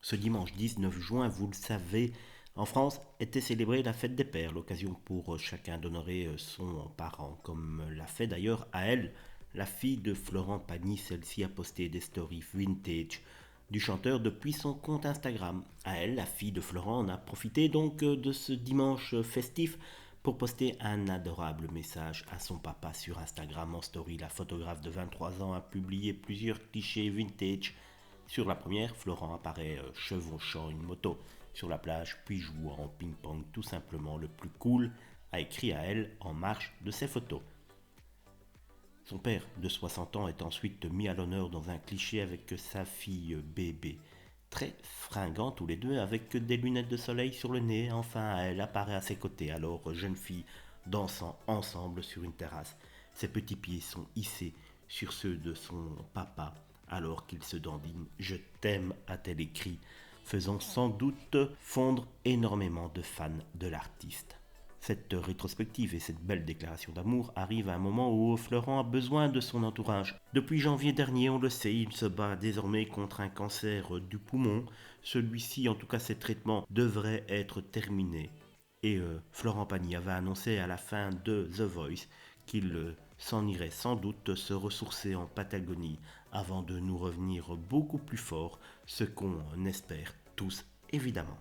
Ce dimanche 19 juin, vous le savez, en France était célébrée la fête des pères, l'occasion pour chacun d'honorer son parent, comme l'a fait d'ailleurs à elle, la fille de Florent Pagny. Celle-ci a posté des stories vintage du chanteur depuis son compte Instagram. À elle, la fille de Florent, en a profité donc de ce dimanche festif pour poster un adorable message à son papa sur Instagram en story. La photographe de 23 ans a publié plusieurs clichés vintage. Sur la première, Florent apparaît chevauchant une moto sur la plage, puis jouant au ping-pong, tout simplement le plus cool, a écrit à elle en marge de ses photos. Son père de 60 ans est ensuite mis à l'honneur dans un cliché avec sa fille bébé. Très fringants tous les deux, avec des lunettes de soleil sur le nez. Enfin, elle apparaît à ses côtés, alors jeune fille, dansant ensemble sur une terrasse. Ses petits pieds sont hissés sur ceux de son papa, alors qu'il se dandine. Je t'aime, a-t-elle écrit, faisant sans doute fondre énormément de fans de l'artiste. Cette rétrospective et cette belle déclaration d'amour arrivent à un moment où Florent a besoin de son entourage. Depuis janvier dernier, on le sait, il se bat désormais contre un cancer du poumon. Celui-ci, en tout cas ses traitements, devraient être terminés. Et Florent Pagny avait annoncé à la fin de The Voice qu'il s'en irait sans doute se ressourcer en Patagonie avant de nous revenir beaucoup plus fort, ce qu'on espère tous évidemment.